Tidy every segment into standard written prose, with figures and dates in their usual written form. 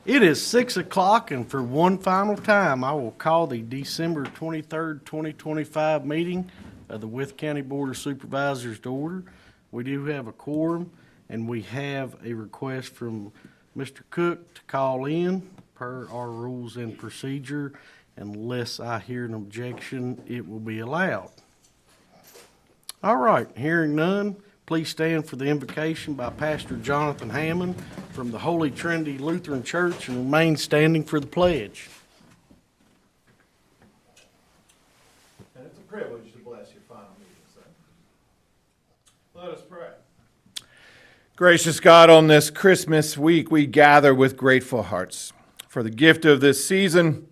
It is 6 o'clock, and for one final time, I will call the December 23rd, 2025 meeting of the Wythe County Board of Supervisors to order. We do have a quorum, and we have a request from Mr. Cook to call in per our rules and procedure. Unless I hear an objection, it will be allowed. All right, hearing none, please stand for the invocation by Pastor Jonathan Hammond from the Holy Trinity Lutheran Church and remain standing for the pledge. And it's a privilege to bless your final meeting, son. Let us pray. Gracious God, on this Christmas week, we gather with grateful hearts for the gift of this season,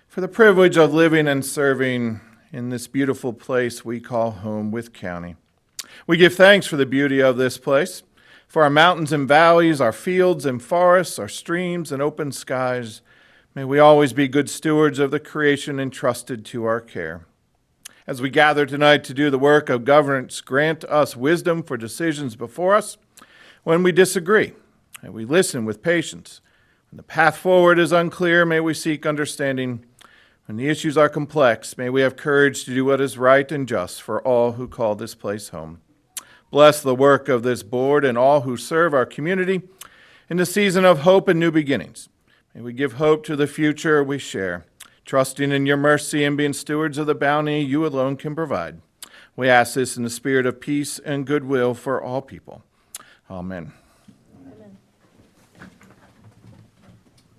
for the privilege of living and serving in this beautiful place we call home, Wythe County. We give thanks for the beauty of this place, for our mountains and valleys, our fields and forests, our streams and open skies. May we always be good stewards of the creation entrusted to our care. As we gather tonight to do the work of governance, grant us wisdom for decisions before us when we disagree, and we listen with patience. When the path forward is unclear, may we seek understanding. When the issues are complex, may we have courage to do what is right and just for all who call this place home. Bless the work of this board and all who serve our community in the season of hope and new beginnings. May we give hope to the future we share, trusting in your mercy and being stewards of the bounty you alone can provide. We ask this in the spirit of peace and goodwill for all people. Amen. Amen.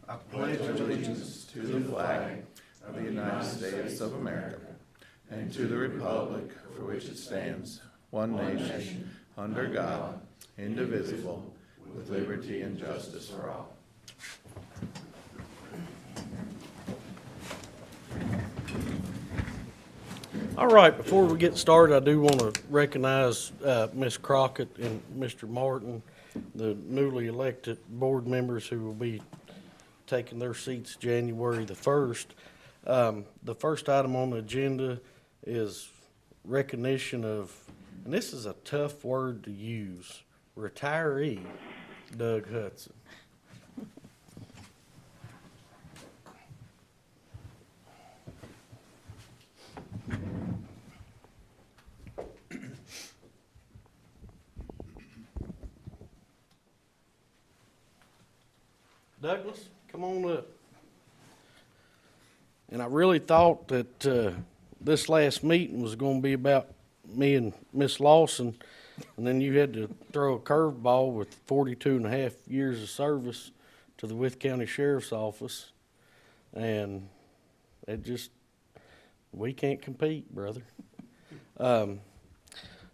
I pledge allegiance to the flag of the United States of America and to the republic for which it stands, one nation, under God, indivisible, with liberty and justice for all. All right, before we get started, I do want to recognize Ms. Crockett and Mr. Martin, the newly elected board members who will be taking their seats January the 1st. The first item on the agenda is recognition of, and this is a tough word to use, retiree Doug Hudson. Douglas, come on up. And I really thought that this last meeting was going to be about me and Miss Lawson, and then you had to throw a curveball with 42 and a half years of service to the Wythe County Sheriff's Office, and it just, we can't compete, brother.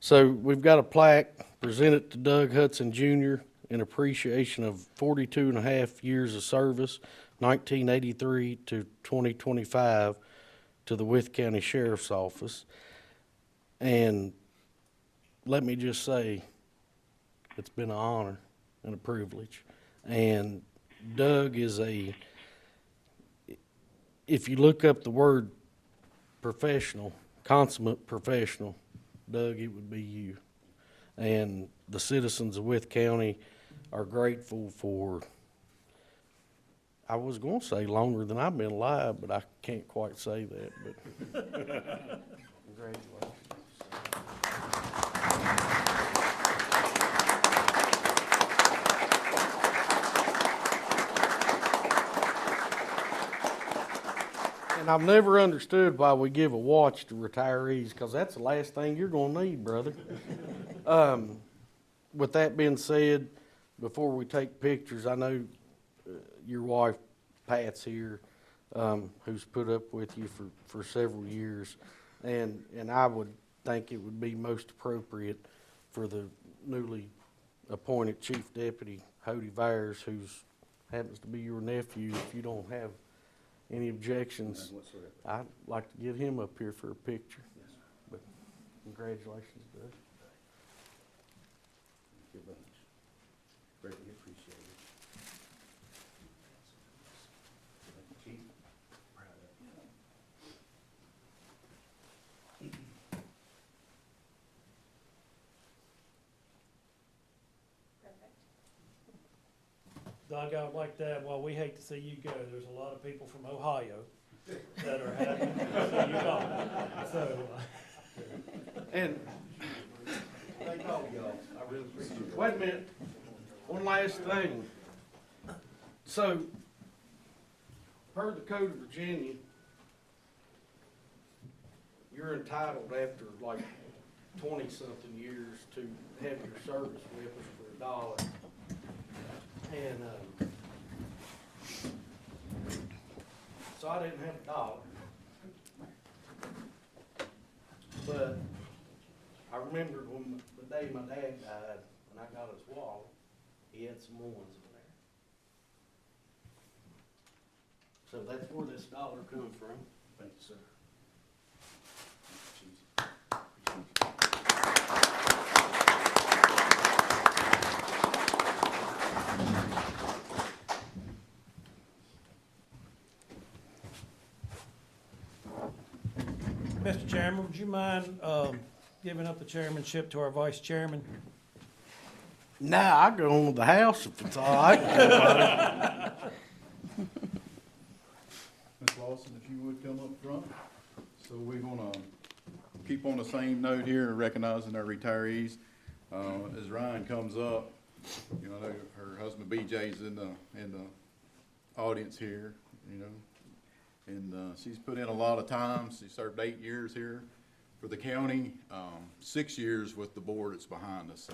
So we've got a plaque presented to Doug Hudson Jr. in appreciation of 42 and a half years of service, 1983 to 2025, to the Wythe County Sheriff's Office. And let me just say, it's been an honor and a privilege. And Doug is if you look up the word professional, consummate professional, Doug, it would be you. And the citizens of Wythe County are grateful for, I was going to say longer than I've been alive, but I can't quite say that. But congratulations. And I've never understood why we give a watch to retirees, because that's the last thing you're going to need, brother. With that being said, before we take pictures, I know your wife, Pat's here, who's put up with you for several years. And I would think it would be most appropriate for the newly appointed Chief Deputy, Hody Vyers, who happens to be your nephew, if you don't have any objections, I'd like to get him up here for a picture. Yes. But congratulations, Doug. Thank you very much. Greatly appreciated. Chief, proud of you. Perfect. dugout like that, well, we hate to see you go. There's a lot of people from Ohio that are happy to see you gone. So, And, Thank all of y'all. I really appreciate it. wait a minute, one last thing. So, per the code of Virginia, you're entitled after like 20-something years to have your service with us for $1. And, so I didn't have $1. But I remembered when the day my dad died, when I got his wallet, he had some ones in there. So that's where this dollar come from. Thank you, sir. Mr. Chairman, would you mind giving up the chairmanship to our vice chairman? Nah, I go on with the house if it's all right. Ms. Lawson, if you would come up front. So we're gonna keep on the same note here, recognizing our retirees. As Ryan comes up, you know, her husband BJ's in the audience here, you know. And she's put in a lot of time. She served 8 years here for the county, 6 years with the board that's behind us.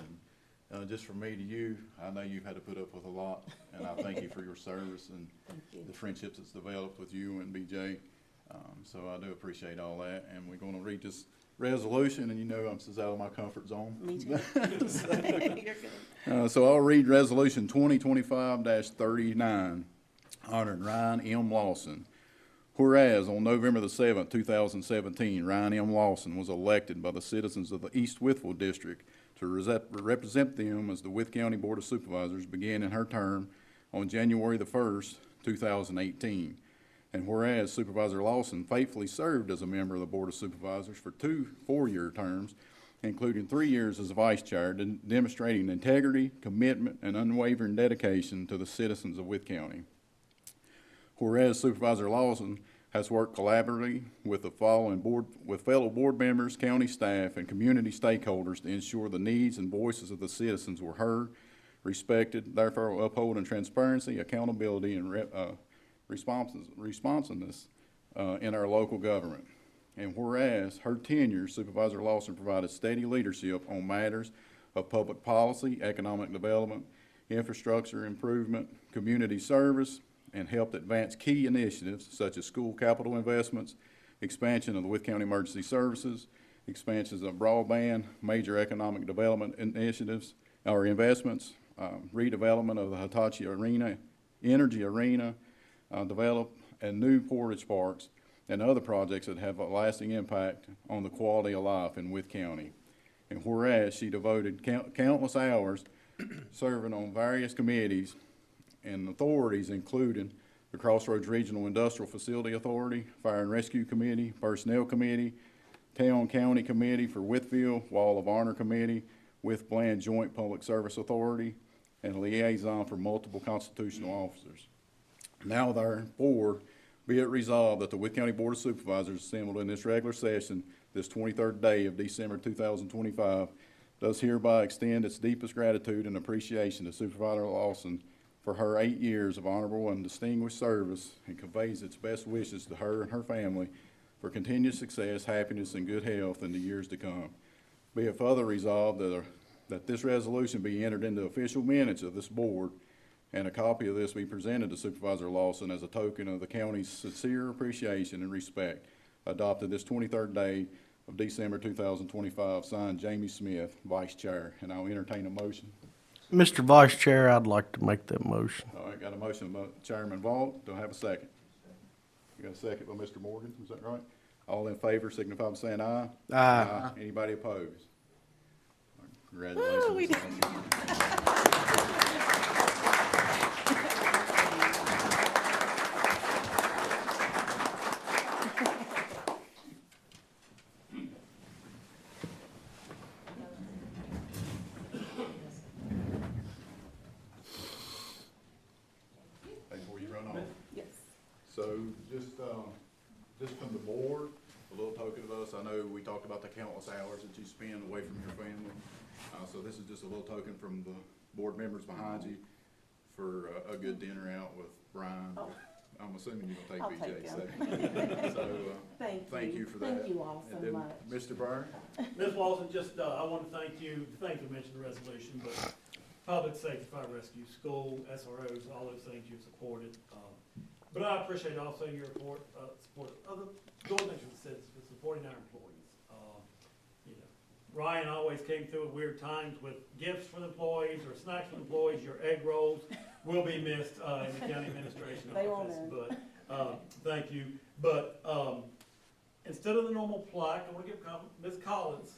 And just from me to you, I know you've had to put up with a lot, and I thank you for your service and the friendships that's developed with you and BJ. So I do appreciate all that. And we're gonna read this resolution, and you know I'm just out of my comfort zone. Me too. You're good. So I'll read Resolution 2025-39, honoring Ryan M. Lawson. Whereas on November the 7th, 2017, Ryan M. Lawson was elected by the citizens of the East Wytheville District to represent them as the Wythe County Board of Supervisors beginning her term on January the 1st, 2018. And whereas Supervisor Lawson faithfully served as a member of the Board of Supervisors for 2 four-year terms, including 3 years as vice chair, demonstrating integrity, commitment, and unwavering dedication to the citizens of Wythe County. Whereas Supervisor Lawson has worked collaboratively with fellow board members, county staff, and community stakeholders to ensure the needs and voices of the citizens were heard, respected, therefore upholding transparency, accountability, and responsiveness in our local government. And whereas her tenure, Supervisor Lawson provided steady leadership on matters of public policy, economic development, infrastructure improvement, community service, and helped advance key initiatives such as school capital investments, expansion of the Wythe County Emergency Services, expansions of broadband, major economic development initiatives or investments, redevelopment of the Hitachi Arena, Energy Arena, develop and new portage parks, and other projects that have a lasting impact on the quality of life in Wythe County. And whereas she devoted countless hours serving on various committees and authorities, including the Crossroads Regional Industrial Facility Authority, Fire and Rescue Committee, Personnel Committee, Town County Committee for Wytheville, Wall of Honor Committee, Wythe Bland Joint Public Service Authority, and liaison for multiple constitutional officers. Now therefore, be it resolved that the Wythe County Board of Supervisors assembled in this regular session this 23rd day of December 2025 does hereby extend its deepest gratitude and appreciation to Supervisor Lawson for her 8 years of honorable and distinguished service, and conveys its best wishes to her and her family for continued success, happiness, and good health in the years to come. Be it further resolved that this resolution be entered into official minutes of this board, and a copy of this be presented to Supervisor Lawson as a token of the county's sincere appreciation and respect. Adopted this 23rd day of December 2025, signed Jamie Smith, Vice Chair, and I'll entertain a motion. Mr. Vice Chair, I'd like to make that motion. All right, got a motion by Chairman Vaught. Do I have a second? You got a second by Mr. Morgan, is that right? All in favor signify by saying aye. Aye. Anybody opposed? Congratulations. So just from the board, a little token of us, I know we talked about the countless hours that you spend away from your family. So this is just a little token from the board members behind you for a good dinner out with Brian. I'm assuming you're I'll gonna take take him. BJ, so, Thank you. for that. Thank you all so And then much. Mr. Byrne? Ms. Walton, just, I want to thank you mentioned the resolution, but public safety, fire rescue, school, SROs, all those things you've supported. But I appreciate also your support of the organization that says for supporting our employees. You know, Ryan always came through at weird times with gifts for the employees or snacks for the employees. Your egg rolls will be missed in the county administration They won't office. end. But thank you. But instead of the normal plaque, I want to give Ms. Collins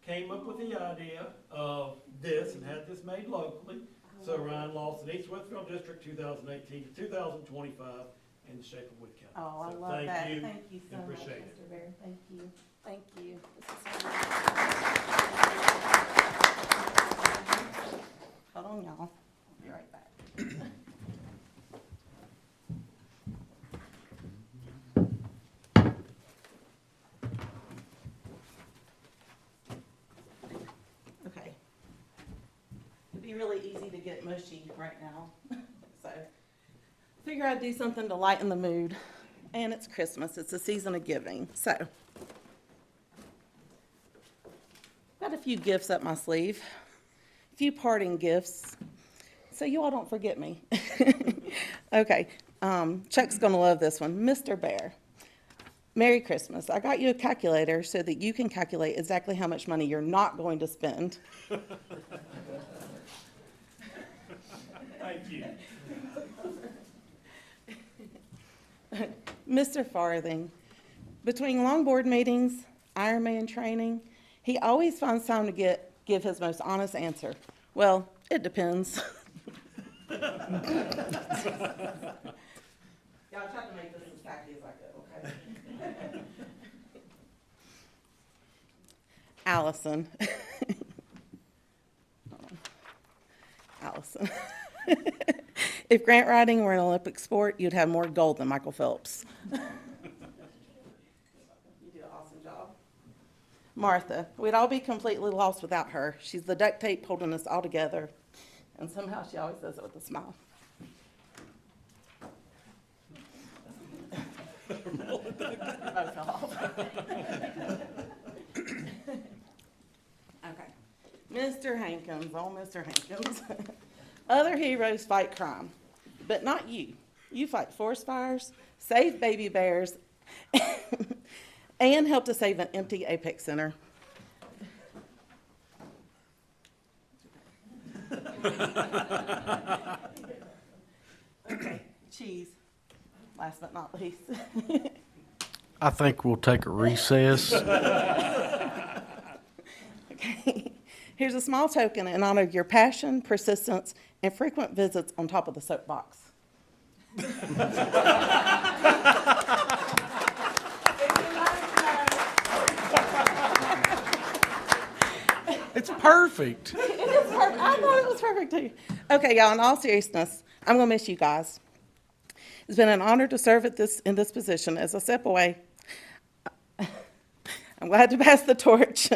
came up with the idea of this and had this made locally. So Ryan Lawson, East Westfield District, 2018 to 2025, in the shape of Wythe County. Oh, I So love that. you. Thank you so much, Appreciate it. Mr. Bear. Thank you. Thank you. Hold on, y'all. I'll be right back. Okay. It'd be really easy to get mushy right now. So, figure I'd do something to lighten the mood. And it's Christmas, it's a season of giving, so. Got a few gifts up my sleeve, a few parting gifts, so you all don't forget me. Okay, Chuck's gonna love this one. Mr. Bear, Merry Christmas. I got you a calculator so that you can calculate exactly how much money you're not going to spend. Thank you. Mr. Farthing, between long board meetings, Ironman training, he always finds time to give his most honest answer. Well, it depends. Yeah, I tried to make this as tacky as I could, okay? Allison. Allison. If grant writing were an Olympic sport, you'd have more gold than Michael Phelps. You do an awesome job. Martha, we'd all be completely lost without her. She's the duct tape holding us all together, and somehow she always does it with a smile. Both fell off. Okay. Mr. Hankins, oh, Mr. Hankins. Other heroes fight crime, but not you. You fight forest fires, save baby bears, and help to save an empty Apex Center. Okay, cheese, last but not least. I think we'll take a recess. Okay. Here's a small token in honor of your passion, persistence, and frequent visits on top of the soapbox. It's perfect. It is perfect. I thought it was perfect too. Okay, y'all, in all seriousness, I'm gonna miss you guys. It's been an honor to serve in this position. As I step away, I'm glad to pass the torch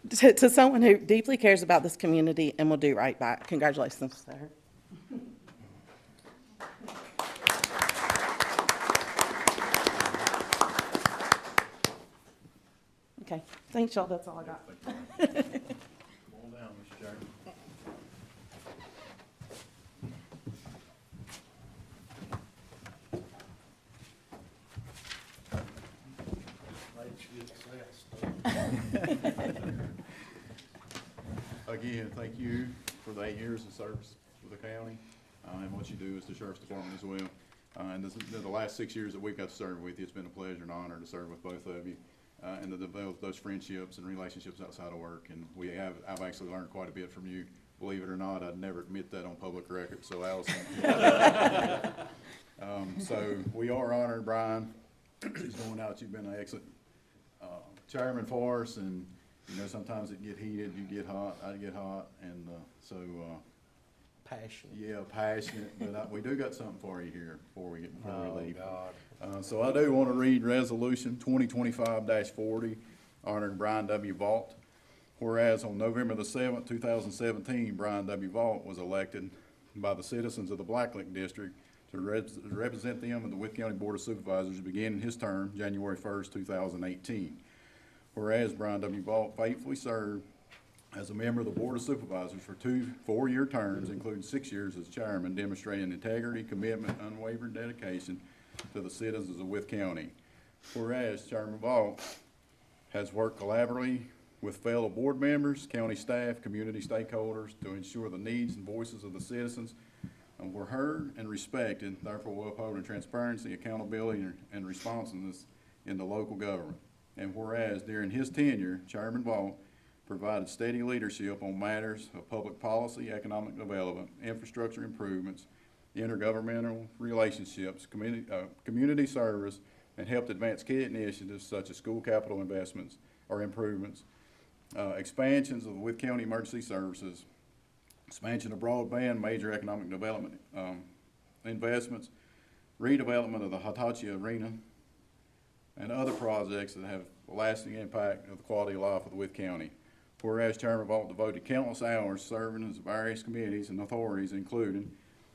to someone who deeply cares about this community and will do right by it. Congratulations, sir. Okay, thanks, y'all. That's all I got. Come on down, Mr. Chairman. Again, thank you for the 8 years of service with the county, and what you do as the sheriff's department as well. And the last 6 years that we've got to serve with you, it's been a pleasure and honor to serve with both of you, and to develop those friendships and relationships outside of work. And I've actually learned quite a bit from you. Believe it or not, I'd never admit that on public record, so Allison. So we are honored, Brian. He's going out. You've been an excellent chairman for us, and sometimes it get heated, you get hot, I get hot, and passionate. Yeah, passionate, but we do got something for you here before we Oh, leave. God. So I do want to read Resolution 2025-40 honoring Brian W. Vaught. Whereas on November the 7th, 2017, Brian W. Vaught was elected by the citizens of the Blacklick District to represent them in the Wythe County Board of Supervisors beginning his term January 1st, 2018. Whereas Brian W. Vaught faithfully served as a member of the Board of Supervisors for 2 four-year terms, including 6 years as chairman, demonstrating integrity, commitment, unwavering dedication to the citizens of Wythe County. Whereas Chairman Vaught has worked collaboratively with fellow board members, county staff, community stakeholders to ensure the needs and voices of the citizens were heard and respected, therefore will uphold transparency, accountability, and responsiveness in the local government. And whereas during his tenure, Chairman Vaught provided steady leadership on matters of public policy, economic development, infrastructure improvements, intergovernmental relationships, community service, and helped advance key initiatives such as school capital investments or improvements, expansions of the Wythe County Emergency Services, expansion of broadband, major economic development investments, redevelopment of the Hitachi Arena, and other projects that have a lasting impact on the quality of life of the Wythe County. Whereas Chairman Vaught devoted countless hours serving as various committees and authorities, including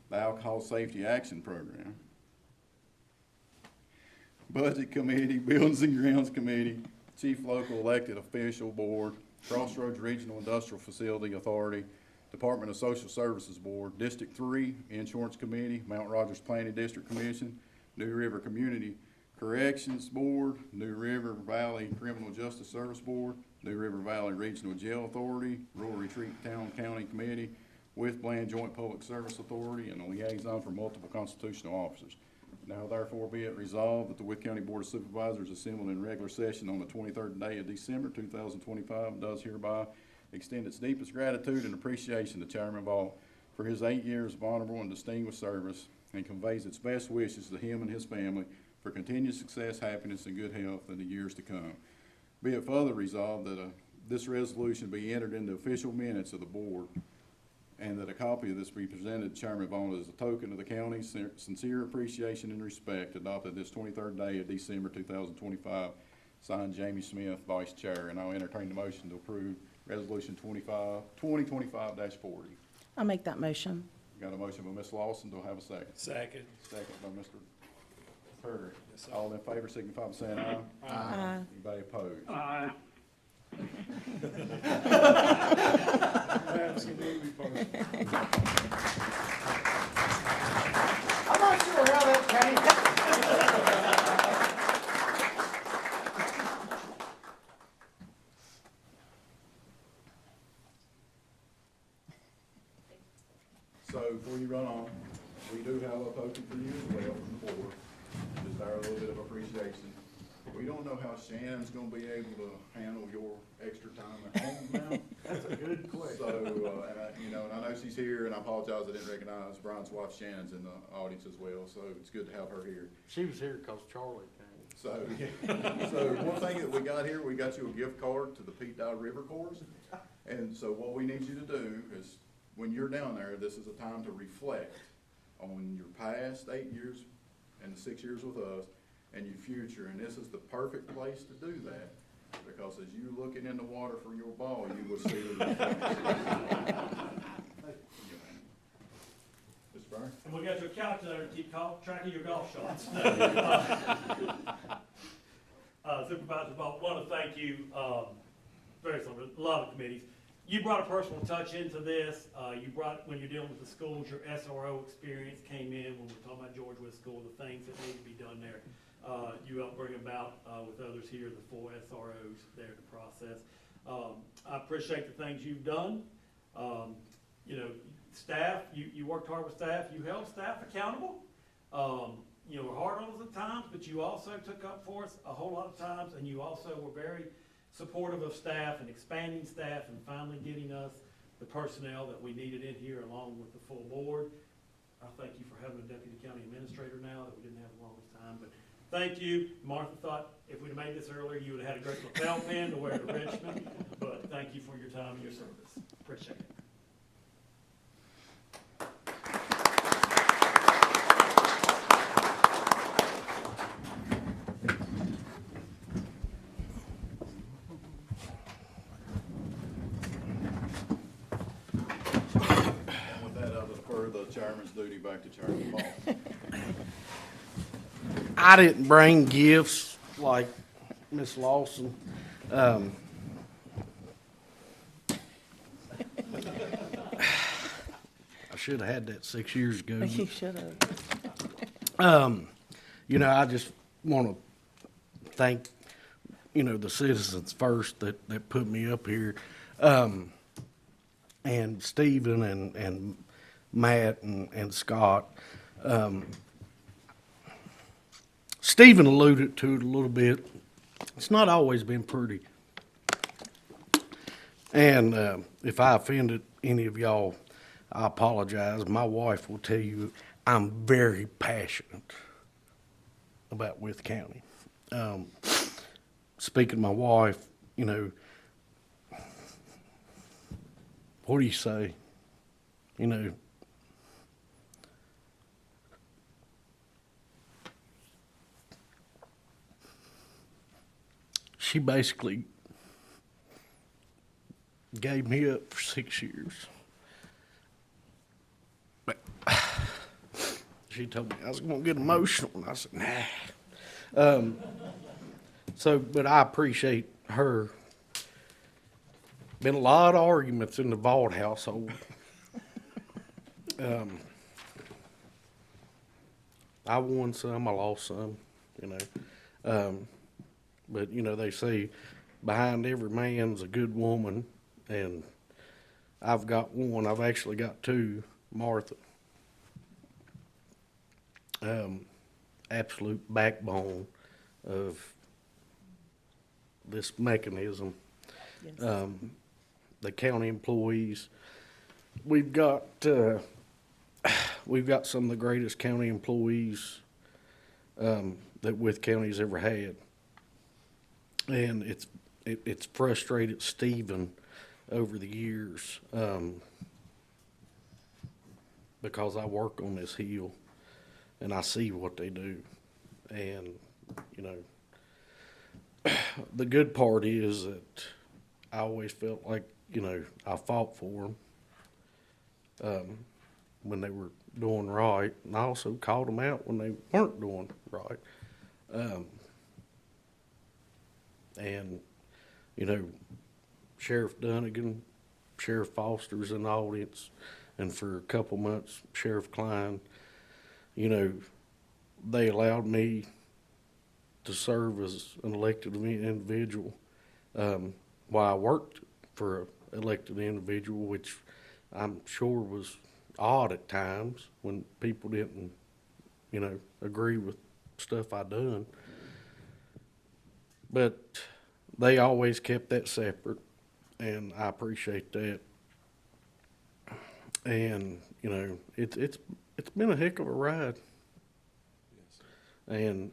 the Alcohol Safety Action Program, Budget Committee, Buildings and Grounds Committee, Chief Local Elected Official Board, Crossroads Regional Industrial Facility Authority, Department of Social Services Board, District 3 Insurance Committee, Mount Rogers Planning District Commission, New River Community Corrections Board, New River Valley Criminal Justice Service Board, New River Valley Regional Jail Authority, Rural Retreat Town County Committee, Wythe Bland Joint Public Service Authority, and a liaison for multiple constitutional officers. Now therefore be it resolved that the Wythe County Board of Supervisors assembled in regular session on the 23rd day of December 2025 does hereby extend its deepest gratitude and appreciation to Chairman Vaught for his 8 years of honorable and distinguished service, and conveys its best wishes to him and his family for continued success, happiness, and good health in the years to come. Be it further resolved that this resolution be entered into official minutes of the board, and that a copy of this be presented to Chairman Vaught as a token of the county's sincere appreciation and respect adopted this 23rd day of December 2025, signed Jamie Smith, Vice Chair. And I'll entertain the motion to approve Resolution 2025-40. I'll make that motion. Got a motion by Ms. Lawson. Do I have a second? Second. Second by Mr. Turner. All in favor signify by saying aye. Aye. Anybody opposed? Aye. I'm not sure how that came. So before you run on, we do have a token for you as well from the board. Just our little bit of appreciation. We don't know how Shannon's gonna be able to handle your extra time at home now. That's a good question. So, and I know she's here, and I apologize, I didn't recognize Brian's wife Shannon's in the audience as well, so it's good to have her here. She was here because Charlie came. So, so one thing that we got here, we got you a gift card to the Pete Dye River Course. And so what we need you to do is, when you're down there, this is a time to reflect on your past 8 years and the 6 years with us and your future. And this is the perfect place to do that, because as you looking in the water for your ball, you will see the reflection. Mr. Byrne? And we got your calculator to keep track of your golf shots. Supervisor Vaught, want to thank you, very similar, a lot of committees. You brought a personal touch into this. You brought, when you're dealing with the schools, your SRO experience came in when we're talking about George West School, the things that need to be done there. You helped bring about, with others here, the 4 SROs there in the process. I appreciate the things you've done. Staff, you worked hard with staff. You held staff accountable. Were hard on us at times, but you also took up for us a whole lot of times, and you also were very supportive of staff and expanding staff and finally getting us the personnel that we needed in here along with the full board. I thank you for having a deputy county administrator now that we didn't have the longest time, but thank you. Martha thought if we'd have made this earlier, you would have had a great lapel pin to wear to Richmond, but thank you for your time and your service. Appreciate it. back to Charlie Ball. I didn't bring gifts like Miss Lawson. I should have had that 6 years ago. You should have. I just want to thank, the citizens first that put me up here. And Stephen and Matt and Scott. Stephen alluded to it a little bit. It's not always been pretty. And if I offended any of y'all, I apologize. My wife will tell you I'm very passionate about Wythe County. Speaking of my wife, what do you say? She basically gave me up for 6 years. But she told me I was going to get emotional, and I said, nah. But I appreciate her. Been a lot of arguments in the Vaught household. I won some, I lost some, But, they say behind every man's a good woman, and I've got one. I've actually got two, Martha. Absolute backbone of this mechanism. Yes. The county employees, we've got some of the greatest county employees that Wythe County's ever had. And it's frustrated Stephen over the years because I work on this hill and I see what they do. And, the good part is that I always felt like, I fought for them when they were doing right. And I also called them out when they weren't doing right. And, Sheriff Dunnigan, Sheriff Foster's in the audience, and for a couple months, Sheriff Klein, they allowed me to serve as an elected individual while I worked for an elected individual, which I'm sure was odd at times when people didn't, agree with stuff I done. But they always kept that separate, and I appreciate that. And it's been a heck of a ride. And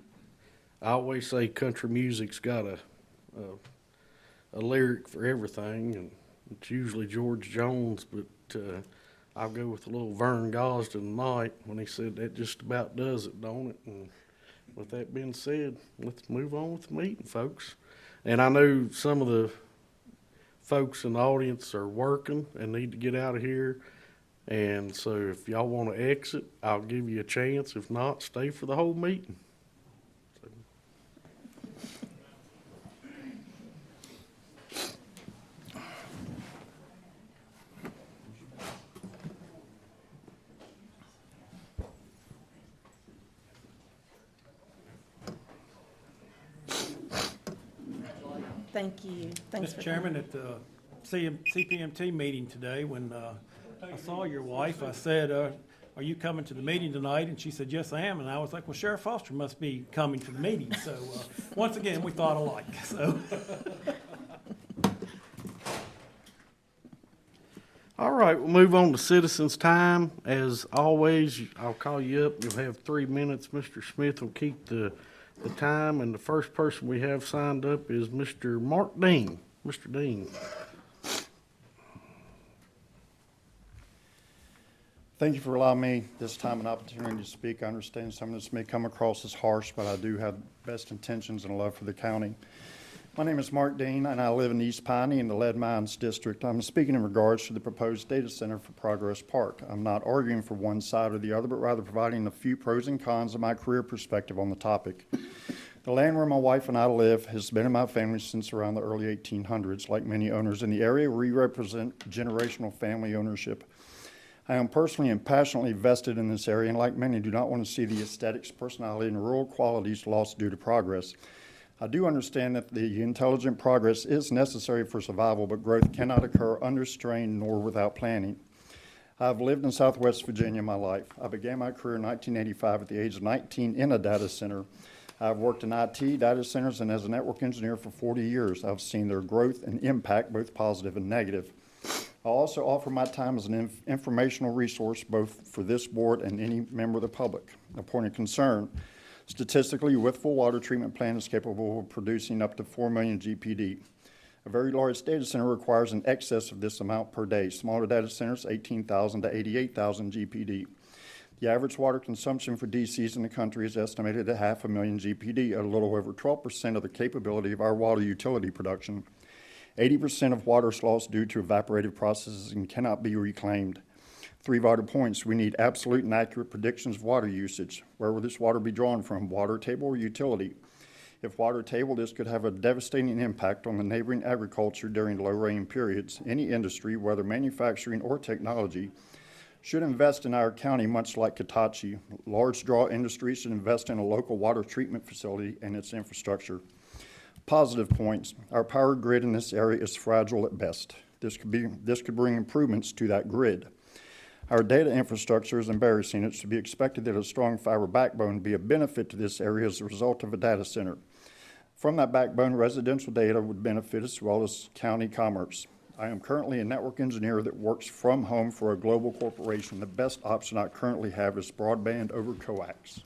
I always say country music's got a lyric for everything, and it's usually George Jones, but I'll go with a little Vern Gosdin tonight when he said that just about does it, don't it? And with that being said, let's move on with the meeting, folks. And I know some of the folks in the audience are working and need to get out of here. And so if y'all want to exit, I'll give you a chance. If not, stay for the whole meeting. Thank you. Thanks Mr. for Chairman, at the CPMT meeting today, when I saw your wife, I said, are you coming to the meeting tonight? And she said, yes, I am. And I was like, well, Sheriff Foster must be coming to the meeting. So once again, we thought alike. So. All right, we'll move on to citizens' time. As always, I'll call you up. You'll have 3 minutes. Mr. Smith will keep the time, and the first person we have signed up is Mr. Mark Dean. Mr. Dean. Thank you for allowing me this time an opportunity to speak. I understand some of this may come across as harsh, but I do have best intentions and a love for the county. My name is Mark Dean, and I live in East Piney in the Lead Mines District. I'm speaking in regards to the proposed data center for Progress Park. I'm not arguing for one side or the other, but rather providing a few pros and cons of my career perspective on the topic. The land where my wife and I live has been in my family since around the early 1800s. Like many owners in the area, we represent generational family ownership. I am personally and passionately vested in this area, and like many, do not want to see the aesthetics, personality, and rural qualities lost due to progress. I do understand that the intelligent progress is necessary for survival, but growth cannot occur under strain nor without planning. I've lived in Southwest Virginia my life. I began my career in 1985 at the age of 19 in a data center. I've worked in IT, data centers, and as a network engineer for 40 years. I've seen their growth and impact, both positive and negative. I also offer my time as an informational resource both for this board and any member of the public. A point of concern: statistically, Wythe water treatment plant is capable of producing up to 4 million GPD. A very large data center requires an excess of this amount per day. Smaller data centers, 18,000 to 88,000 GPD. The average water consumption for DCs in the country is estimated at 500,000 GPD, a little over 12% of the capability of our water utility production. 80% of water is lost due to evaporative processes and cannot be reclaimed. 3 vital points: we need absolute and accurate predictions of water usage. Where will this water be drawn from, water table or utility? If water table, this could have a devastating impact on the neighboring agriculture during low rain periods. Any industry, whether manufacturing or technology, should invest in our county, much like Hitachi. Large draw industries should invest in a local water treatment facility and its infrastructure. Positive points: our power grid in this area is fragile at best. This could bring improvements to that grid. Our data infrastructure is embarrassing. It's to be expected that a strong fiber backbone be a benefit to this area as a result of a data center. From that backbone, residential data would benefit as well as county commerce. I am currently a network engineer that works from home for a global corporation. The best option I currently have is broadband over coax.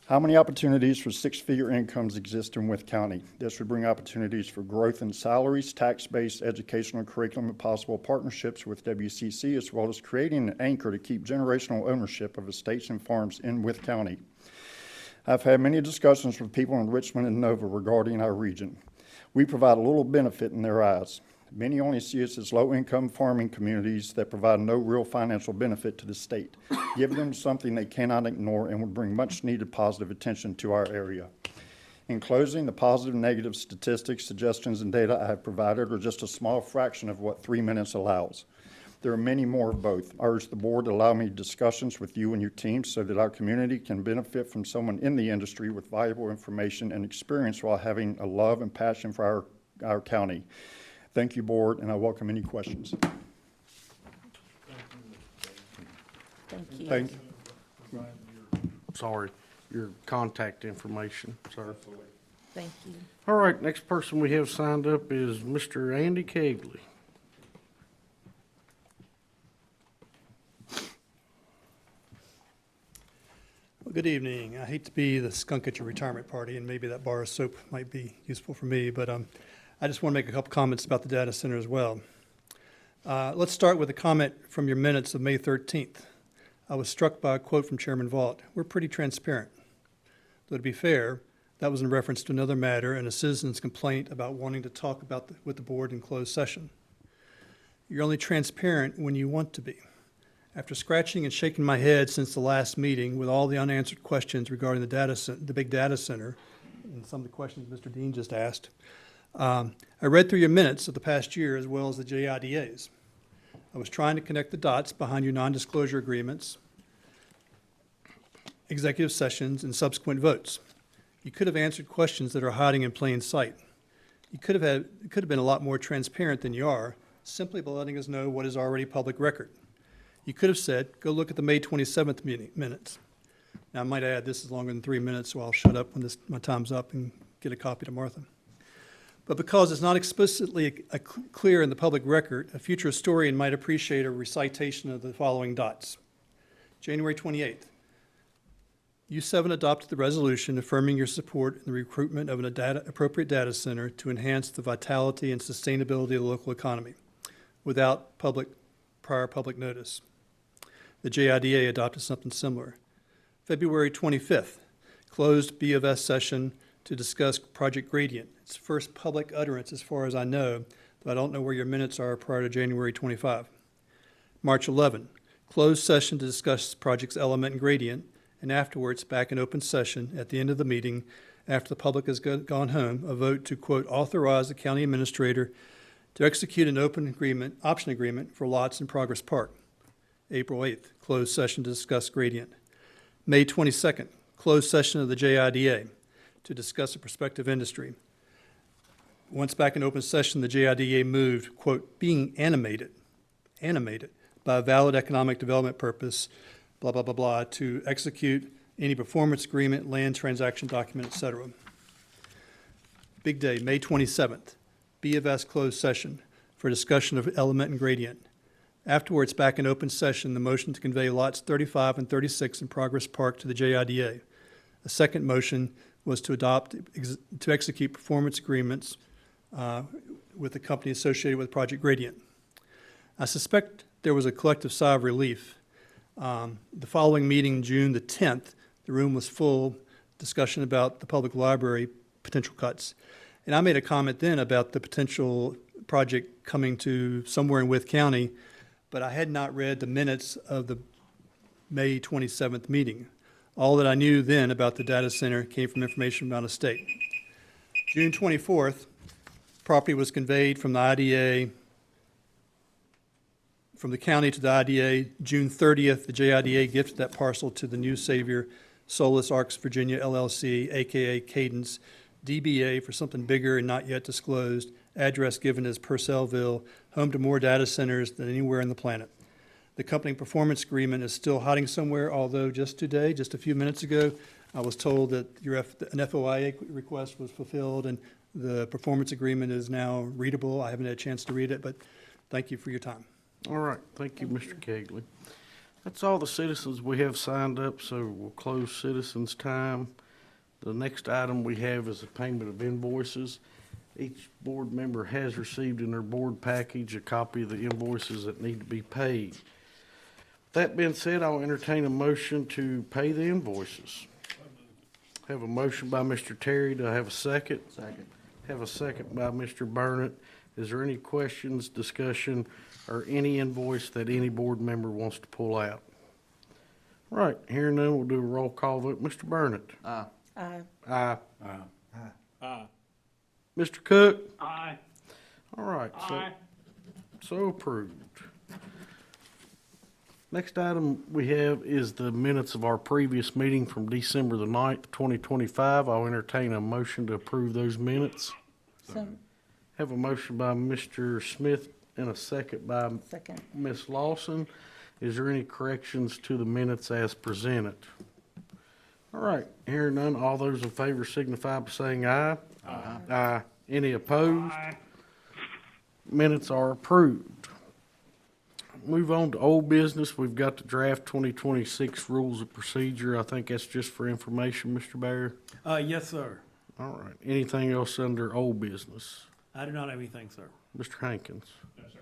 How many opportunities for 6-figure incomes exist in Wythe County? This would bring opportunities for growth in salaries, tax-based educational curriculum, and possible partnerships with WCC, as well as creating an anchor to keep generational ownership of estates and farms in Wythe County. I've had many discussions with people in Richmond and Nova regarding our region. We provide a little benefit in their eyes. Many only see us as low-income farming communities that provide no real financial benefit to the state. Give them something they cannot ignore and would bring much-needed positive attention to our area. In closing, the positive and negative statistics, suggestions, and data I have provided are just a small fraction of what 3 minutes allows. There are many more of both. I urge the board to allow me discussions with you and your team so that our community can benefit from someone in the industry with valuable information and experience while having a love and passion for our county. Thank you, board, and I welcome any questions. Thank you. Thank you. Sorry, your contact information, sir. Thank you. All right, next person we have signed up is Mr. Andy Kegley. Well, good evening. I hate to be the skunk at your retirement party, and maybe that bar of soap might be useful for me, but I just want to make a couple comments about the data center as well. Let's start with a comment from your minutes of May 13th. I was struck by a quote from Chairman Vaught. We're pretty transparent. Though to be fair, that was in reference to another matter and a citizen's complaint about wanting to talk with the board in closed session. You're only transparent when you want to be. After scratching and shaking my head since the last meeting with all the unanswered questions regarding the big data center and some of the questions Mr. Dean just asked, I read through your minutes of the past year as well as the JIDAs. I was trying to connect the dots behind your non-disclosure agreements, executive sessions, and subsequent votes. You could have answered questions that are hiding in plain sight. It could have been a lot more transparent than you are, simply by letting us know what is already public record. You could have said, go look at the May 27th minutes. Now, I might add, this is longer than 3 minutes, so I'll shut up when my time's up and get a copy to Martha. But because it's not explicitly clear in the public record, a future historian might appreciate a recitation of the following dots. January 28th, you 7 adopted the resolution affirming your support in the recruitment of an appropriate data center to enhance the vitality and sustainability of the local economy without prior public notice. The JIDA adopted something similar. February 25th, closed B of S session to discuss Project Gradient. It's the first public utterance as far as I know, though I don't know where your minutes are prior to January 25. March 11, closed session to discuss project's element and gradient, and afterwards, back in open session at the end of the meeting, after the public has gone home, a vote to, quote, authorize the county administrator to execute an option agreement for lots in Progress Park. April 8th, closed session to discuss gradient. May 22nd, closed session of the JIDA to discuss a prospective industry. Once back in open session, the JIDA moved, quote, being animated by a valid economic development purpose, blah, blah, blah, blah, to execute any performance agreement, land transaction document, et cetera. Big day, May 27th, B of S closed session for discussion of element and gradient. Afterwards, back in open session, the motion to convey lots 35 and 36 in Progress Park to the JIDA. A second motion was to execute performance agreements with the company associated with Project Gradient. I suspect there was a collective sigh of relief. The following meeting, June the 10th, the room was full, discussion about the public library potential cuts. And I made a comment then about the potential project coming to somewhere in Wythe County, but I had not read the minutes of the May 27th meeting. All that I knew then about the data center came from information from out of state. June 24th, property was conveyed from the IDA, from the county to the IDA. June 30th, the JIDA gifted that parcel to the New Savior Solus Arcs Virginia LLC, AKA Cadence, DBA for something bigger and not yet disclosed, address given as Purcellville, home to more data centers than anywhere on the planet. The company performance agreement is still hiding somewhere, although just today, just a few minutes ago, I was told that an FOIA request was fulfilled and the performance agreement is now readable. I haven't had a chance to read it, but thank you for your time. All right, thank you, Mr. Kegley. That's all the citizens we have signed up, so we'll close citizens' time. The next item we have is the payment of invoices. Each board member has received in their board package a copy of the invoices that need to be paid. That being said, I'll entertain a motion to pay the invoices. Have a motion by Mr. Terry. Do I have a second? Second. Have a second by Mr. Burnett. Is there any questions, discussion, or any invoice that any board member wants to pull out? All right, hearing none, we'll do a roll call vote. Mr. Burnett? Aye. Aye. Aye. Aye. Mr. Cook? Aye. All right, so approved. Next item we have is the minutes of our previous meeting from December the 9th, 2025. I'll entertain a motion to approve those minutes. So, Have a motion by Mr. Smith and a second by second. Ms. Lawson. Is there any corrections to the minutes as presented? All right, hearing none, all those in favor signify by saying aye. Aye. Aye. Any opposed? Aye. Minutes are approved. Move on to old business. We've got the draft 2026 rules of procedure. I think that's just for information, Mr. Bear. Yes, sir. All right. Anything else under old business? I do not have anything, sir. Mr. Hankins? No, sir.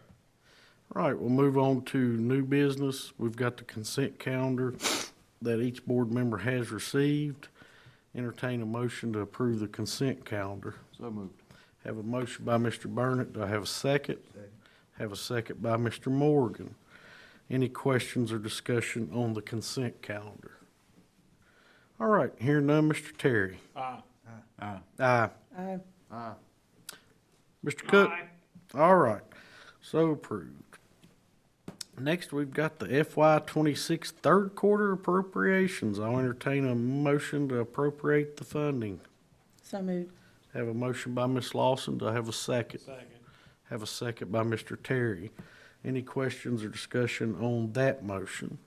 All right, we'll move on to new business. We've got the consent calendar that each board member has received. Entertain a motion to approve the consent calendar. So moved. Have a motion by Mr. Burnett. Do I have a second? Second. Have a second by Mr. Morgan. Any questions or discussion on the consent calendar? All right, hearing none, Mr. Terry. Aye. Aye. Aye. Aye. Aye. Mr. Cook? All right, so approved. Next, we've got the FY 26 third quarter appropriations. I'll entertain a motion to appropriate the funding. So moved. Have a motion by Ms. Lawson. Do I have a second? Second. Have a second by Mr. Terry. Any questions or discussion on that motion?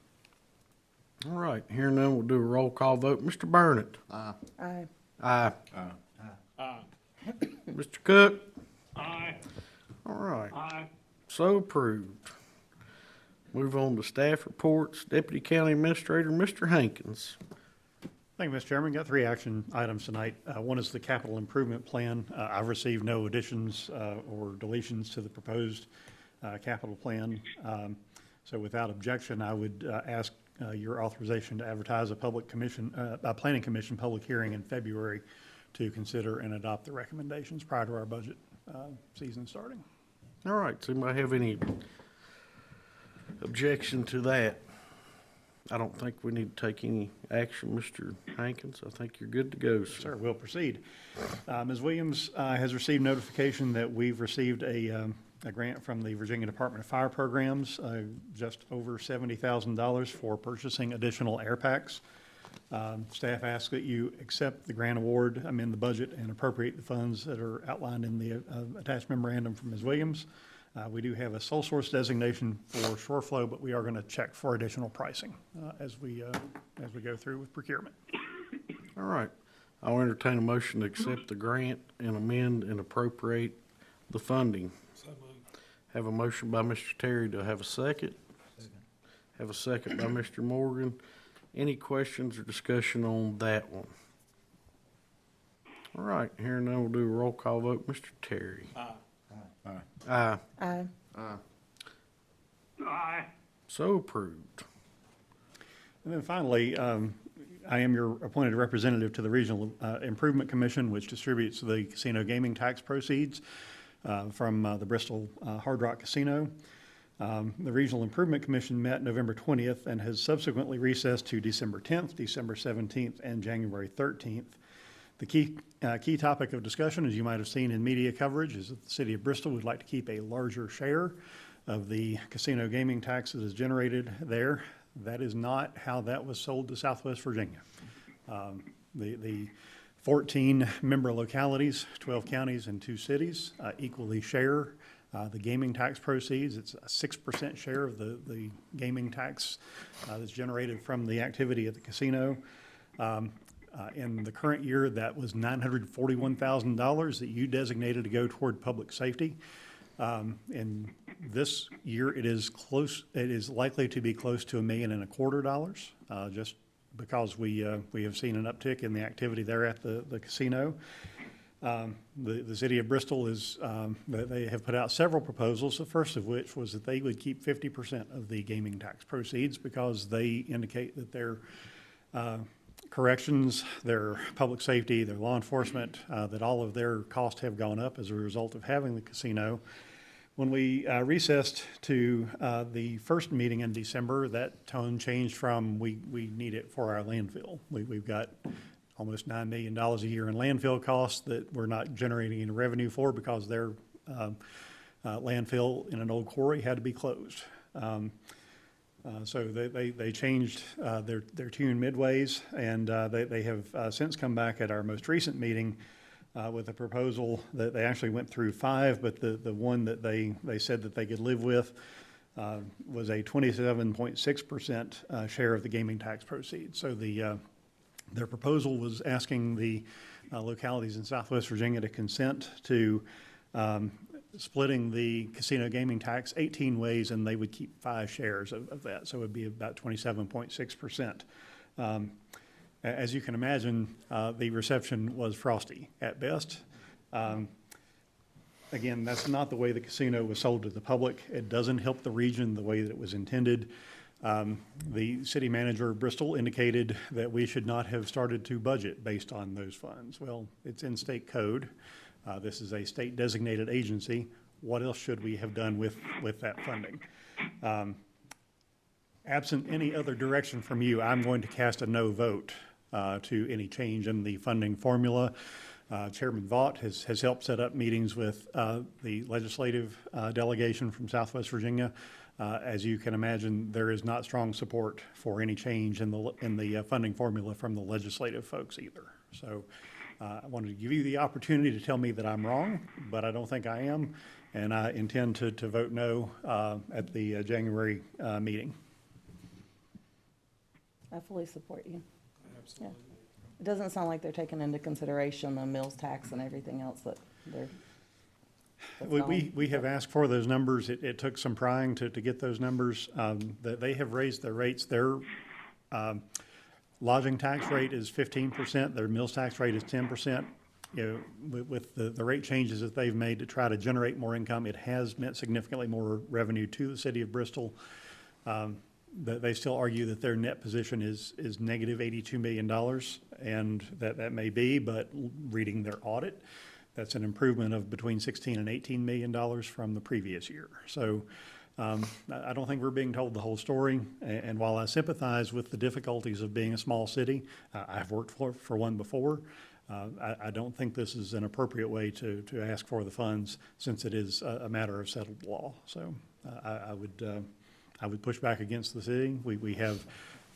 All right, hearing none, we'll do a roll call vote. Mr. Burnett? Aye. Aye. Aye. Aye. Mr. Cook? Aye. All right, Aye. so approved. Move on to staff reports. Deputy County Administrator, Mr. Hankins. Thank you, Mr. Chairman. Got 3 action items tonight. One is the capital improvement plan. I've received no additions or deletions to the proposed capital plan. So without objection, I would ask your authorization to advertise a planning commission public hearing in February to consider and adopt the recommendations prior to our budget season starting. All right, does anybody have any objection to that? I don't think we need to take any action, Mr. Hankins. I think you're good to go, sir. Sir, we'll proceed. Ms. Williams has received notification that we've received a grant from the Virginia Department of Fire Programs, just over $70,000 for purchasing additional air packs. Staff asks that you accept the grant award, amend the budget, and appropriate the funds that are outlined in the attached memorandum from Ms. Williams. We do have a sole source designation for shore flow, but we are going to check for additional pricing as we go through with procurement. All right, I'll entertain a motion to accept the grant and amend and appropriate the funding. Have a motion by Mr. Terry. Do I have a second? Have a second by Mr. Morgan. Any questions or discussion on that one? All right, here now we'll do a roll call vote. Mr. Terry. Aye. Aye. Aye. Aye. So approved. And then finally, I am your appointed representative to the Regional Improvement Commission, which distributes the casino gaming tax proceeds from the Bristol Hard Rock Casino. The Regional Improvement Commission met November 20th and has subsequently recessed to December 10th, December 17th, and January 13th. The key topic of discussion, as you might have seen in media coverage, is that the City of Bristol would like to keep a larger share of the casino gaming tax that is generated there. That is not how that was sold to Southwest Virginia. The 14 member localities, 12 counties, and 2 cities equally share the gaming tax proceeds. It's a 6% share of the gaming tax that's generated from the activity at the casino. In the current year, that was $941,000 that you designated to go toward public safety. In this year, it is likely to be close to $1.25 million, just because we have seen an uptick in the activity there at the casino. The city of Bristol they have put out several proposals, the first of which was that they would keep 50% of the gaming tax proceeds because they indicate that their corrections, their public safety, their law enforcement, that all of their costs have gone up as a result of having the casino. When we recessed to the first meeting in December, that tone changed from we need it for our landfill. We've got almost $9 million a year in landfill costs that we're not generating any revenue for because their landfill in an old quarry had to be closed. So they changed their tune midways, and they have since come back at our most recent meeting with a proposal that they actually went through 5, but the one that they said that they could live with was a 27.6% share of the gaming tax proceeds. So their proposal was asking the localities in Southwest Virginia to consent to splitting the casino gaming tax 18 ways, and they would keep 5 shares of that. So it would be about 27.6%. As you can imagine, the reception was frosty at best. Again, that's not the way the casino was sold to the public. It doesn't help the region the way that it was intended. The city manager of Bristol indicated that we should not have started to budget based on those funds. Well, it's in state code. This is a state designated agency. What else should we have done with that funding? Absent any other direction from you, I'm going to cast a no vote to any change in the funding formula. Chairman Vaught has helped set up meetings with the legislative delegation from Southwest Virginia. As you can imagine, there is not strong support for any change in the funding formula from the legislative folks either. So I wanted to give you the opportunity to tell me that I'm wrong, but I don't think I am, and I intend to vote no at the January meeting. I fully support you. Absolutely. Yeah. It doesn't sound like they're taking into consideration the mills tax and everything else that they're. We have asked for those numbers. It took some prying to get those numbers. They have raised their rates. Their lodging tax rate is 15%. Their mills tax rate is 10%. You know, with the rate changes that they've made to try to generate more income, it has meant significantly more revenue to the city of Bristol. They still argue that their net position is negative $82 million. And that may be, but reading their audit, that's an improvement of between $16 and $18 million from the previous year. So I don't think we're being told the whole story. And while I sympathize with the difficulties of being a small city, I've worked for one before. I don't think this is an appropriate way to ask for the funds, since it is a matter of settled law. So I would push back against the city. We have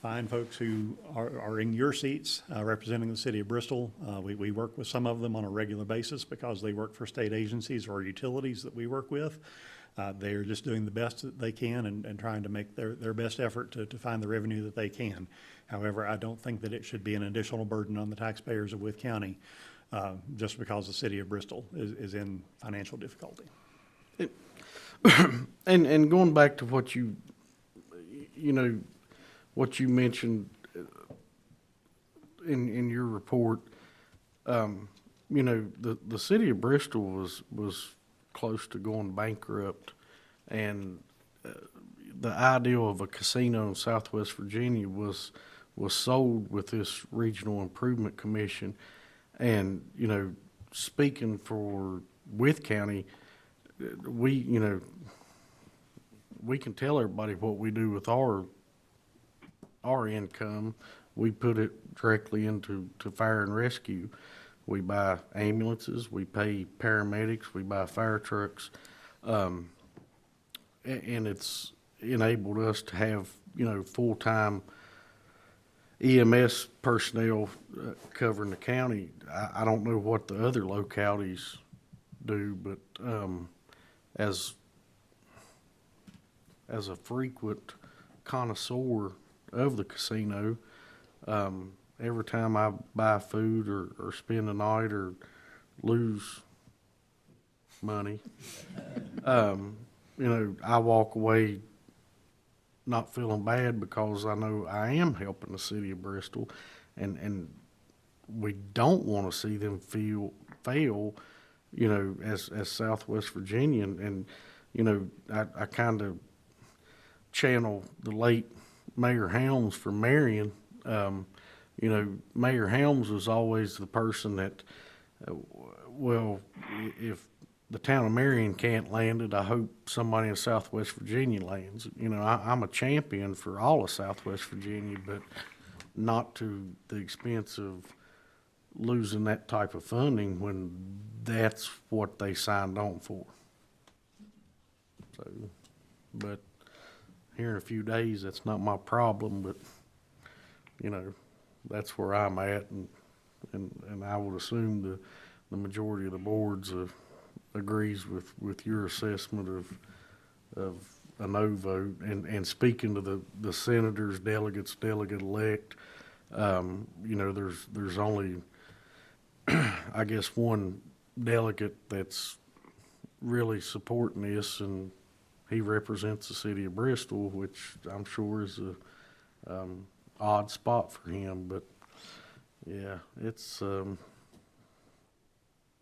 fine folks who are in your seats representing the city of Bristol. We work with some of them on a regular basis because they work for state agencies or utilities that we work with. They are just doing the best that they can and trying to make their best effort to find the revenue that they can. However, I don't think that it should be an additional burden on the taxpayers of Wythe County just because the city of Bristol is in financial difficulty. And going back to what what you mentioned in your report, the city of Bristol was close to going bankrupt, and the idea of a casino in Southwest Virginia was sold with this Regional Improvement Commission. And speaking for Wythe County, we can tell everybody what we do with our income. We put it directly into fire and rescue. We buy ambulances, we pay paramedics, we buy fire trucks, and it's enabled us to have full-time EMS personnel covering the county. I don't know what the other localities do, but as a frequent connoisseur of the casino, every time I buy food or spend a night or lose money, I walk away not feeling bad because I know I am helping the city of Bristol, and we don't want to see them fail, as Southwest Virginia. And I kind of channel the late Mayor Helms from Marion. Mayor Helms was always the person that, if the town of Marion can't land it, I hope somebody in Southwest Virginia lands. I'm a champion for all of Southwest Virginia, but not to the expense of losing that type of funding when that's what they signed on for. So, but here in a few days, that's not my problem, but that's where I'm at, and I would assume the majority of the boards agrees with your assessment of a no vote. And speaking to the senators, delegates, delegate-elect, there's only I guess one delegate that's really supporting this, and he represents the city of Bristol, which I'm sure is a odd spot for him. But yeah, it's and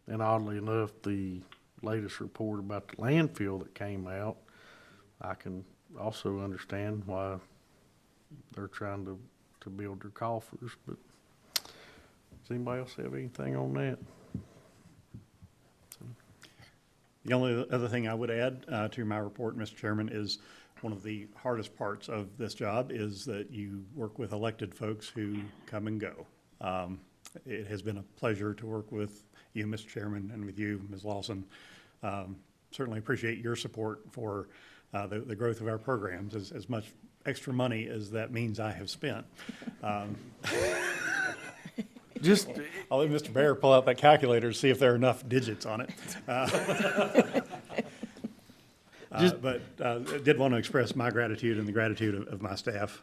oddly enough, the latest report about the landfill that came out, I can also understand why they're trying to build their coffers. But does anybody else have anything on that? The only other thing I would add to my report, Mr. Chairman, is one of the hardest parts of this job is that you work with elected folks who come and go. It has been a pleasure to work with you, Mr. Chairman, and with you, Ms. Lawson. Certainly appreciate your support for the growth of our programs, as much extra money as that means I have spent. Just I'll let Mr. Bear pull out that calculator to see if there are enough digits on it. But I did want to express my gratitude and the gratitude of my staff.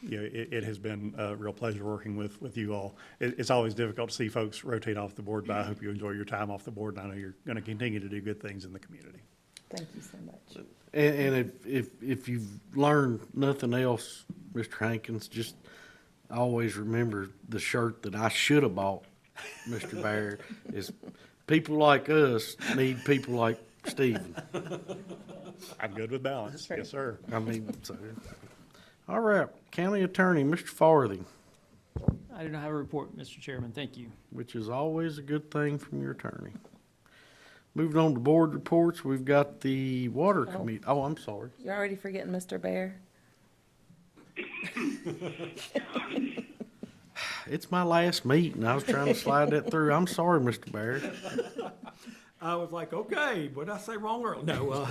It has been a real pleasure working with you all. It's always difficult to see folks rotate off the board, but I hope you enjoy your time off the board, and I know you're going to continue to do good things in the community. Thank you so much. and if you've learned nothing else, Mr. Hankins, just always remember the shirt that I should have bought, Mr. Bear, is people like us need people like Stephen. I'm good with balance. Yes, sir. I mean, so. All right, County Attorney, Mr. Farthing. I do not have a report, Mr. Chairman. Thank you. which is always a good thing from your attorney. Moving on to board reports, we've got the water committee. Oh, I'm sorry. You're already forgetting Mr. Bear? It's my last meeting. I was trying to slide that through. I'm sorry, Mr. Barrett. I was like, okay, what did I say wrong earlier? No,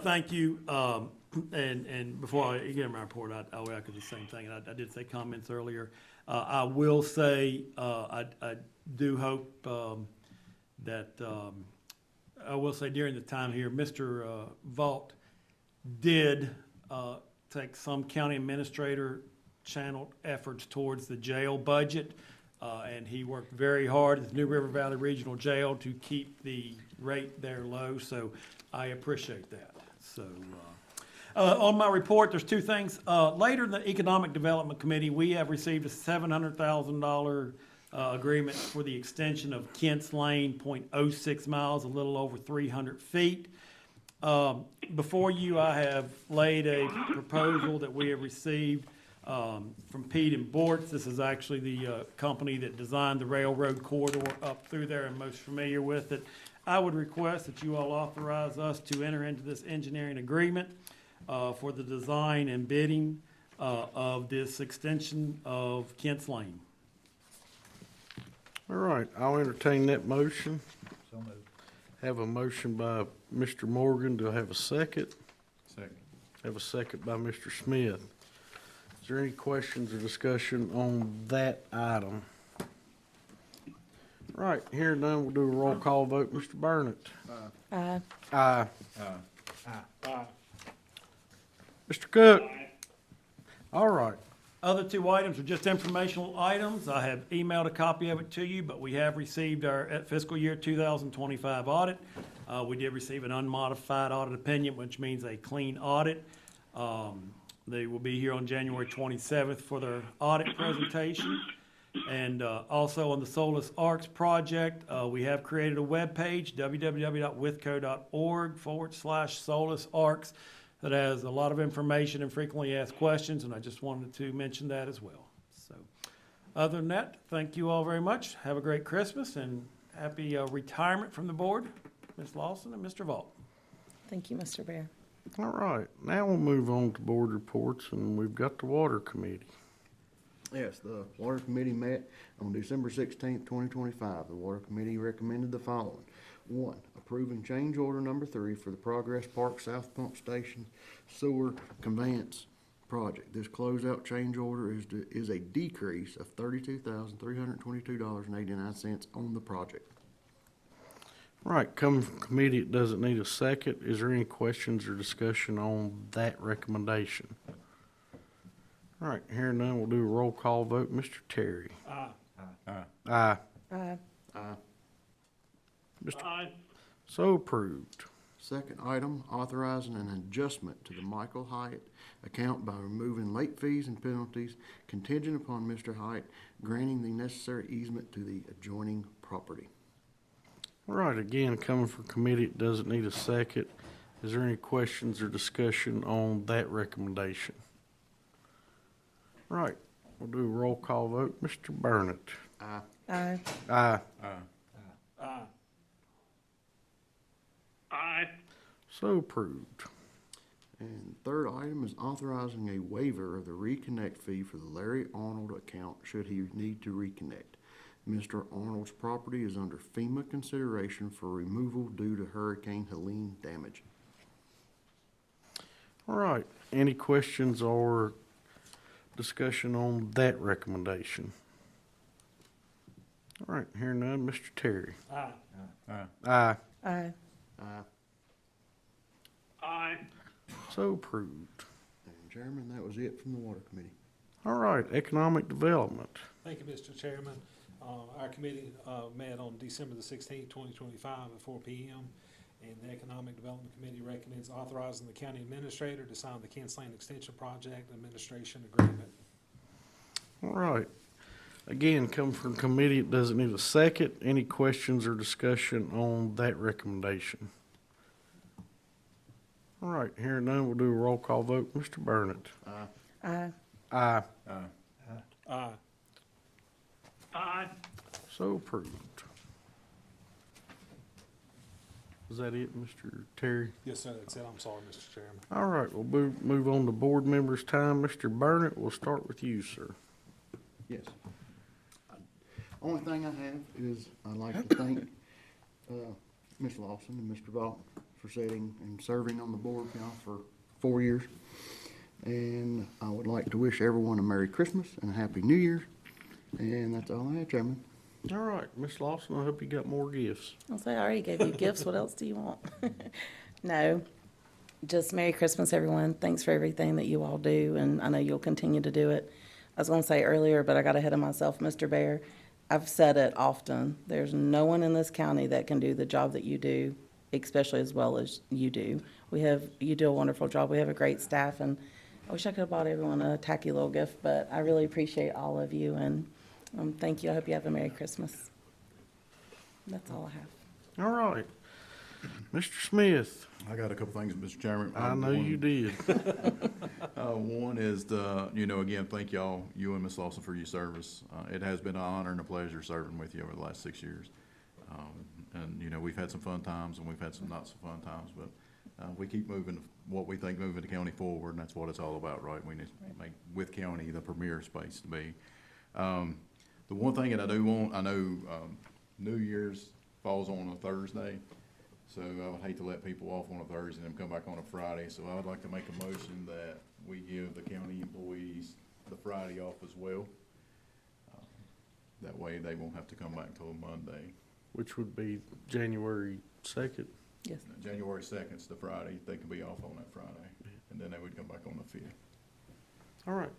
thank you. And before I get my report, I'll echo the same thing. I did say comments earlier. I will say, I do hope, that, I will say during the time here, Mr. Vaught did, take some county administrator channeled efforts towards the jail budget. And he worked very hard at the New River Valley Regional Jail to keep the rate there low, so I appreciate that. So, on my report, there's two things. Later in the Economic Development Committee, we have received a $700,000 agreement for the extension of Kent's Lane, 0.06 miles, a little over 300 feet. Before you, I have laid a proposal that we have received from Pete and Bortz. This is actually the company that designed the railroad corridor up through there and most familiar with it. I would request that you all authorize us to enter into this engineering agreement for the design and bidding of this extension of Kent's Lane. All right, I'll entertain that motion. So moved. Have a motion by Mr. Morgan. Do I have a second? Second. Have a second by Mr. Smith. Is there any questions or discussion on that item? Right, here none, we'll do a roll call vote. Mr. Burnett? Aye. Aye. Mr. Cook? All right. Other two items are just informational items. I have emailed a copy of it to you, but we have received our fiscal year 2025 audit. We did receive an unmodified audit opinion, which means a clean audit. They will be here on January 27th for their audit presentation. And also on the Solus Arcs project, we have created a webpage, www.withco.org/Solus Arcs, that has a lot of information and frequently asked questions, and I just wanted to mention that as well. So, other than that, thank you all very much. Have a great Christmas and happy retirement from the board, Ms. Lawson and Mr. Vaught. Thank you, Mr. Bear. All right, now we'll move on to board reports, and we've got the water committee. Yes, the Water Committee met on December 16th, 2025. The Water Committee recommended the following. 1, approving change order number 3 for the Progress Park South Pump Station Sewer Conveyance Project. This closeout change order is a decrease of $32,322.89 on the project. All right, coming from committee, it doesn't need a second. Is there any questions or discussion on that recommendation? All right, hearing none, we'll do a roll call vote. Mr. Terry? Aye. Aye. Aye. Aye. So approved. Second item, authorizing an adjustment to the Michael Hyatt account by removing late fees and penalties contingent upon Mr. Hyatt granting the necessary easement to the adjoining property. All right, again, coming from committee, it doesn't need a second. Is there any questions or discussion on that recommendation? All right, we'll do a roll call vote. Mr. Burnett? Aye. Aye. Aye. Aye. Aye. So approved. And third item is authorizing a waiver of the reconnect fee for the Larry Arnold account should he need to reconnect. Mr. Arnold's property is under FEMA consideration for removal due to Hurricane Helene damage. All right, any questions or discussion on that recommendation? All right, hearing none, Mr. Terry? Aye. Aye. Aye. Aye. Aye. So approved. And Chairman, that was it from the Water Committee. All right, economic development. Thank you, Mr. Chairman. Our committee met on December the 16th, 2025 at 4 p.m. And the Economic Development Committee recommends authorizing the county administrator to sign the Kent's Lane Extension Project Administration Agreement. All right. Again, coming from committee, it doesn't need a second. Any questions or discussion on that recommendation? All right, hearing none, we'll do a roll call vote. Mr. Burnett? Aye. Aye. Aye. Aye. So approved. Is that it, Mr. Terry? Yes, sir, that's it. I'm sorry, Mr. Chairman. All right, we'll move on to board members' time. Mr. Burnett, we'll start with you, sir. Yes. Only thing I have is I'd like to thank, Ms. Lawson and Mr. Vaught for sitting and serving on the board now for 4 years. And I would like to wish everyone a Merry Christmas and a Happy New Year. And that's all I have, Chairman. All right, Miss Lawson, I hope you got more gifts. I'll say, I already gave you gifts. What else do you want? No, just Merry Christmas, everyone. Thanks for everything that you all do, and I know you'll continue to do it. I was going to say earlier, but I got ahead of myself, Mr. Bear. I've said it often. There's no one in this county that can do the job that you do, especially as well as you do. You do a wonderful job. We have a great staff, and I wish I could have bought everyone a tacky little gift, but I really appreciate all of you, and thank you. I hope you have a Merry Christmas. That's all I have. All right. Mr. Smith, I got a couple things, Mr. Chairman. I know you did. One is again, thank y'all, you and Ms. Lawson, for your service. It has been an honor and a pleasure serving with you over the last 6 years. And we've had some fun times and we've had some not so fun times, but we keep moving what we think moving the county forward, and that's what it's all about, right? We need to make Wythe County the premier space to be. The one thing that I do want, I know New Year's falls on a Thursday, so I would hate to let people off on a Thursday and then come back on a Friday. So I would like to make a motion that we give the county employees the Friday off as well. That way they won't have to come back till Monday. Which would be January 2nd. Yes. January 2nd is the Friday. They can be off on that Friday, and then they would come back on the 5th. All right.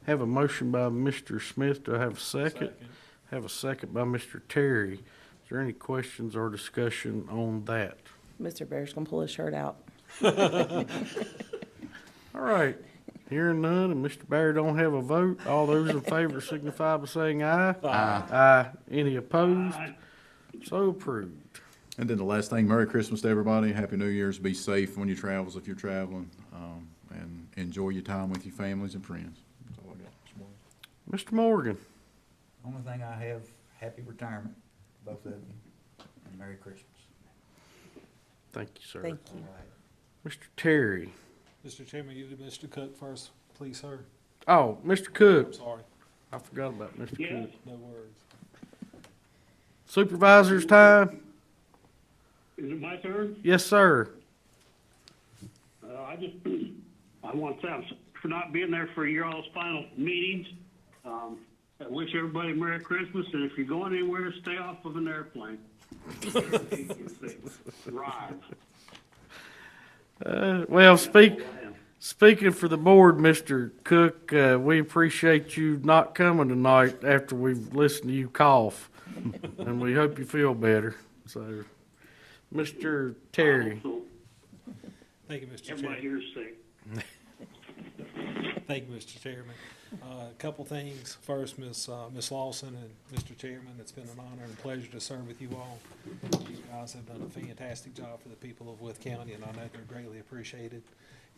Have a motion by Mr. Smith. Do I have a second? Have a second by Mr. Terry. Is there any questions or discussion on that? Mr. Bear's going to pull his shirt out. All right. Hearing none, and Mr. Bear don't have a vote. All those in favor signify by saying aye. Aye. Aye. Any opposed? So approved. And then the last thing, Merry Christmas to everybody. Happy New Year's. Be safe on your travels if you're traveling, and enjoy your time with your families and friends. That's all I got this morning. Mr. Morgan. Only thing I have, happy retirement, both of you, and Merry Christmas. Thank you, sir. Thank you. All right. Mr. Terry. Mr. Chairman, you do Mr. Cook first, please, sir. Oh, Mr. I'm Cook. sorry. I forgot about Mr. Cook. No worries. Supervisors time? Is it my turn? Yes, sir. I want to thank for not being there for your all's final meetings. I wish everybody Merry Christmas, and if you're going anywhere, stay off of an airplane. Ride. Well, speaking for the board, Mr. Cook, we appreciate you not coming tonight after we've listened to you cough, and we hope you feel better. So, Mr. Terry. Thank you, Mr. Everybody Chairman. here is sick. Thank you, Mr. Chairman. A couple things. First, Miss Lawson and Mr. Chairman, it's been an honor and pleasure to serve with you all. You guys have done a fantastic job for the people of Wythe County, and I know they're greatly appreciated.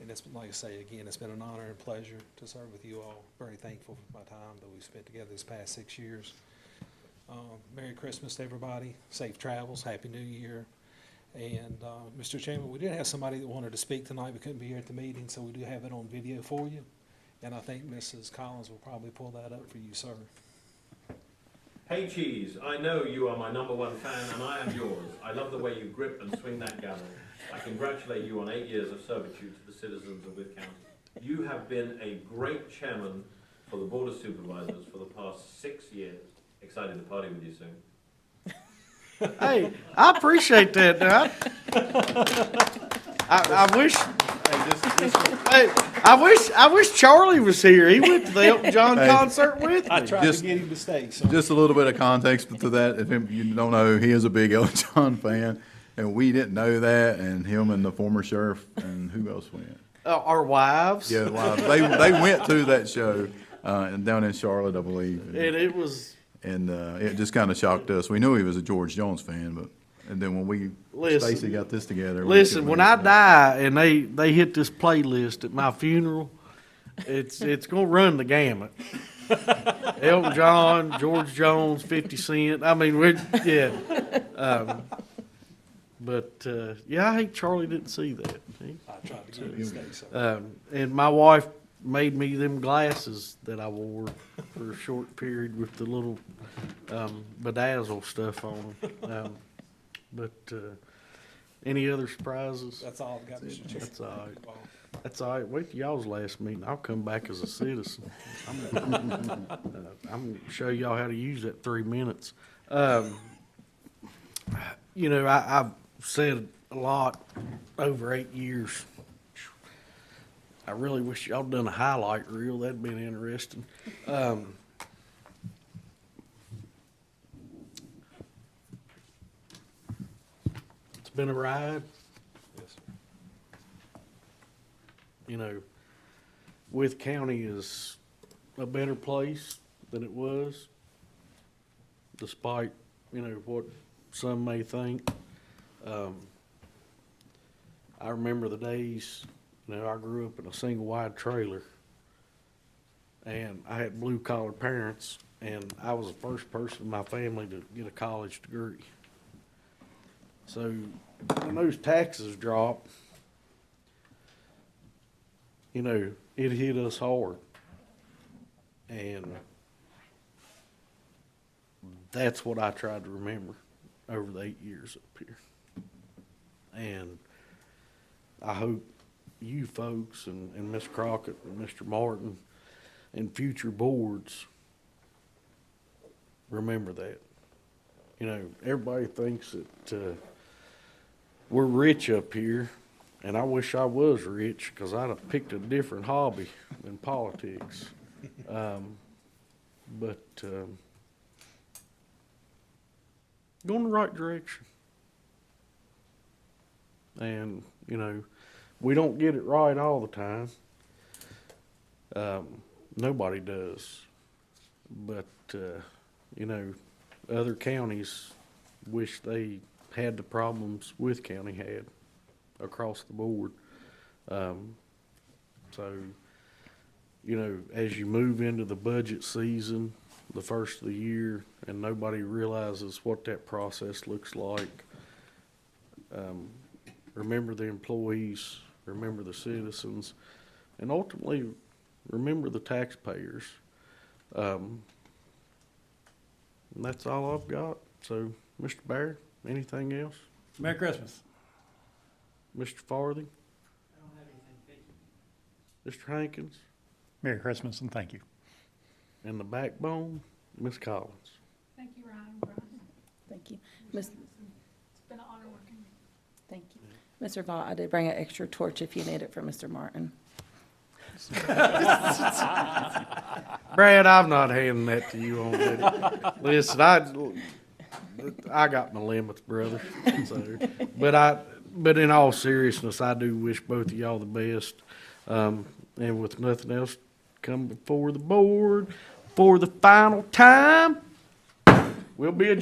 And it's been, like I say again, it's been an honor and pleasure to serve with you all. Very thankful for my time that we've spent together this past 6 years. Merry Christmas to everybody. Safe travels. Happy New Year. And, Mr. Chairman, we did have somebody that wanted to speak tonight, but couldn't be here at the meeting, so we do have it on video for you. And I think Mrs. Collins will probably pull that up for you, sir. Hey Cheese, I know you are my #1 fan and I am yours. I love the way you grip and swing that gavel. I congratulate you on 8 years of servitude to the citizens of Wythe County. You have been a great chairman for the Board of Supervisors for the past 6 years. Excited to party with you soon. Hey, I appreciate that. Now, I wish. Hey, I wish Charlie was here. He went to the Elton John Hey. concert with I me. tried Just- to get him to stay, so. Just a little bit of context to that, if you don't know, he is a big Elton John fan, and we didn't know that, and him and the former sheriff, and who else went? Our wives. Yeah, well, they went to that show, and down in Charlotte, I believe. And it was. And it just kind of shocked us. We knew he was a George Jones fan, but, and then when Stacy got this together. we Listen, couldn't when I believe it. die and they hit this playlist at my funeral, it's gonna run the gamut. Elton John, George Jones, 50 Cent. I mean, yeah. Yeah, I hate Charlie didn't see that. I tried to give you a steak, so. And my wife made me them glasses that I wore for a short period with the little bedazzle stuff on them. Any other surprises? That's all I've got, Mr. Chairman. That's all right. That's all right. Wait till y'all's last meeting. I'll come back as a citizen. I'm gonna show y'all how to use that 3 minutes. You know, I've said a lot over 8 years. I really wish y'all done a highlight reel. That'd been interesting. It's been a ride. Yes, sir. You know, Wythe County is a better place than it was, despite, you know, what some may think. I remember the days, you know, I grew up in a single wide trailer, and I had blue collar parents, and I was the first person in my family to get a college degree. So when those taxes dropped, you know, it hit us hard. And that's what I tried to remember over the 8 years up here. And I hope you folks and Ms. Crockett and Mr. Martin and future boards remember that. You know, everybody thinks that we're rich up here, and I wish I was rich because I'd have picked a different hobby than politics. Going the right direction. And, you know, we don't get it right all the time. Nobody does. But, you know, other counties wish they had the problems Wythe County had across the board. So, you know, as you move into the budget season, the first of the year, and nobody realizes what that process looks like, remember the employees, remember the citizens, and ultimately remember the taxpayers. And that's all I've got. So, Mr. Baird, anything else? Merry Christmas. Mr. Farthing? I don't have anything, thank you. Mr. Hankins? Merry Christmas and thank you. And the backbone, Ms. Collins. Thank you, Ryan and Brian. Thank you. Miss, It's been an honor working with you. thank you. Mr. Vaught, I did bring an extra torch if you need it for Mr. Martin. Brad, I'm not handing that to you on that. Listen, I got my limits, brother. So, but in all seriousness, I do wish both of y'all the best. And with nothing else come before the board for the final time, we'll be adjourned.